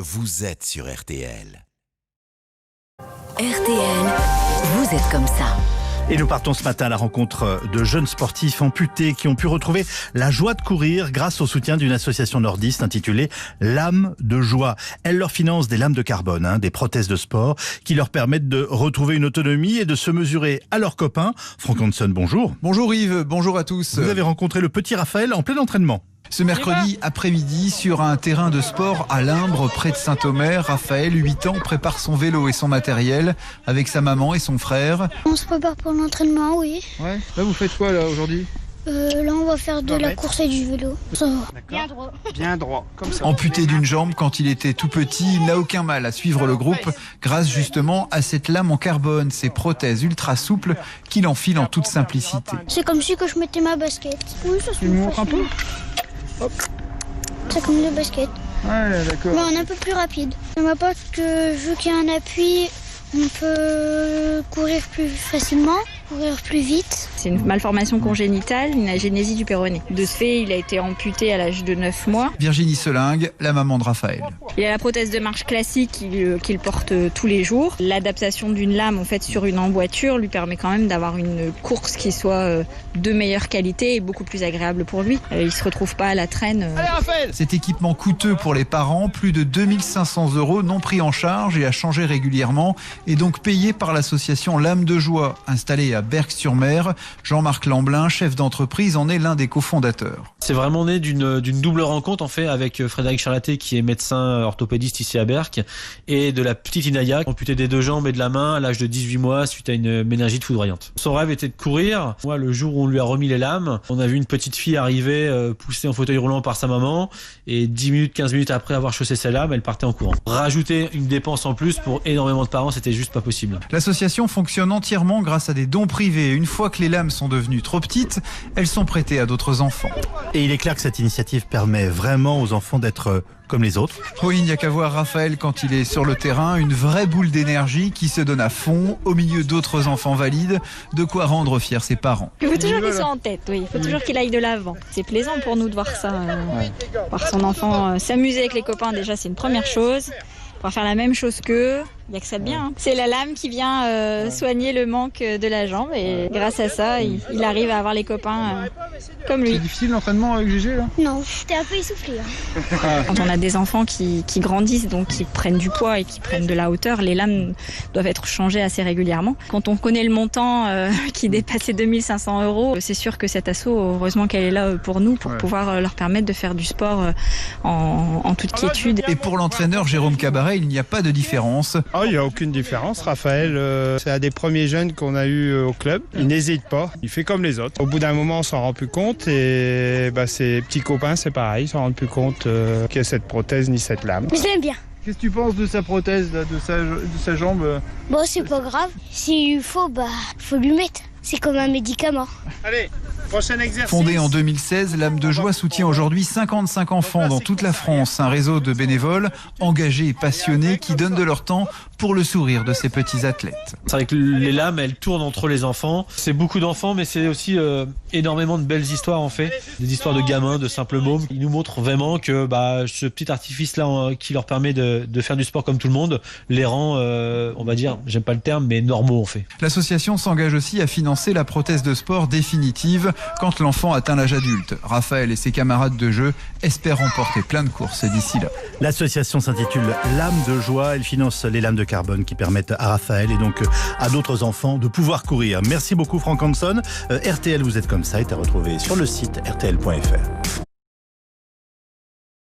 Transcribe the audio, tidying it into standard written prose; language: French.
Vous êtes sur RTL. RTL, vous êtes comme ça. Et nous partons ce matin à la rencontre de jeunes sportifs amputés qui ont pu retrouver la joie de courir grâce au soutien d'une association nordiste intitulée Lames de Joie. Elle leur finance des lames de carbone, des prothèses de sport qui leur permettent de retrouver une autonomie et de se mesurer à leurs copains. Franck Hanson, bonjour. Bonjour Yves, bonjour à tous. Vous avez rencontré le petit Raphaël en plein entraînement. Ce mercredi après-midi, sur un terrain de sport à Limbre, près de Saint-Omer, Raphaël, 8 ans, prépare son vélo et son matériel avec sa maman et son frère. On se prépare pour l'entraînement, oui. Ouais. Là, vous faites quoi là aujourd'hui ? Là, on va faire de la course et du vélo. Ça va. Bien droit. Bien droit, comme ça. Amputé d'une jambe quand il était tout petit, il n'a aucun mal à suivre le groupe grâce justement à cette lame en carbone, ces prothèses ultra souples qu'il enfile en toute simplicité. C'est comme si que je mettais ma basket. Oui, ça se Tu me montres un peu ? Hop. C'est comme le basket. Ouais, d'accord. Mais on est un peu plus rapide. Ça m'apporte que vu qu'il y a un appui, on peut courir plus facilement, courir plus vite. C'est une malformation congénitale, une agénésie du péroné. De ce fait, il a été amputé à l'âge de 9 mois. Virginie Selingue, la maman de Raphaël. Il a la prothèse de marche classique qu'il porte tous les jours. L'adaptation d'une lame en fait sur une emboîture lui permet quand même d'avoir une course qui soit de meilleure qualité et beaucoup plus agréable pour lui. Il se retrouve pas à la traîne. Cet équipement coûteux pour les parents, plus de 2500 € non pris en charge et à changer régulièrement, et donc payé par l'association Lames de Joie, installée à Berck-sur-Mer. Jean-Marc Lamblin, chef d'entreprise, en est l'un des cofondateurs. C'est vraiment né d'une double rencontre en fait avec Frédéric Charlaté qui est médecin orthopédiste ici à Berck et de la petite Inaya amputée des 2 jambes et de la main à l'âge de 18 mois suite à une méningite foudroyante. Son rêve était de courir. Moi, le jour où on lui a remis les lames, on a vu une petite fille arriver poussée en fauteuil roulant par sa maman et 10 minutes, 15 minutes après avoir chaussé ses lames, elle partait en courant. Rajouter une dépense en plus pour énormément de parents, c'était juste pas possible. L'association fonctionne entièrement grâce à des dons privés. Une fois que les lames sont devenues trop petites, elles sont prêtées à d'autres enfants. Et il est clair que cette initiative permet vraiment aux enfants d'être comme les autres. Oui, il n'y a qu'à voir Raphaël quand il est sur le terrain, une vraie boule d'énergie qui se donne à fond au milieu d'autres enfants valides, de quoi rendre fiers ses parents. Il faut toujours qu'il soit en tête, oui. Il faut toujours qu'il aille de l'avant. C'est plaisant pour nous de voir ça. Voir son enfant s'amuser avec les copains, déjà, c'est une première chose. Pouvoir faire la même chose qu'eux, il n'y a que ça de bien. C'est la lame qui vient soigner le manque de la jambe et grâce à ça, il arrive à avoir les copains comme lui. C'est difficile l'entraînement avec Gégé là ? Non, j'étais un peu essoufflée. Quand on a des enfants qui grandissent, donc qui prennent du poids et qui prennent de la hauteur, les lames doivent être changées assez régulièrement. Quand on connaît le montant qui dépassait 2500 €, c'est sûr que cet asso, heureusement qu'elle est là pour nous, pour pouvoir leur permettre de faire du sport en toute quiétude. Et pour l'entraîneur Jérôme Cabaret, il n'y a pas de différence. Il n'y a aucune différence. Raphaël, c'est un des premiers jeunes qu'on a eu au club. Il n'hésite pas. Il fait comme les autres. Au bout d'un moment, on s'en rend plus compte. Et ses petits copains, c'est pareil. Ils ne s'en rendent plus compte qu'il y a cette prothèse ni cette lame. Mais je l'aime bien. Qu'est-ce que tu penses de sa prothèse, là, de sa jambe ? Bon, c'est pas grave. S'il faut, faut lui mettre. C'est comme un médicament. Allez, prochain exercice. Fondée en 2016, Lames de Joie soutient aujourd'hui 55 enfants dans toute la France. Un réseau de bénévoles engagés et passionnés qui donnent de leur temps pour le sourire de ces petits athlètes. C'est vrai que les lames, elles tournent entre les enfants. C'est beaucoup d'enfants, mais c'est aussi énormément de belles histoires en fait. Des histoires de gamins, de simples mômes. Ils nous montrent vraiment que ce petit artifice-là qui leur permet de faire du sport comme tout le monde, les rend, on va dire, j'aime pas le terme, mais normaux en fait. L'association s'engage aussi à financer la prothèse de sport définitive quand l'enfant atteint l'âge adulte. Raphaël et ses camarades de jeu espèrent remporter plein de courses d'ici là. L'association s'intitule Lames de Joie. Elle finance les lames de carbone qui permettent à Raphaël et donc à d'autres enfants de pouvoir courir. Merci beaucoup Franck Hanson. RTL, vous êtes comme ça, est à retrouver sur le site rtl.fr.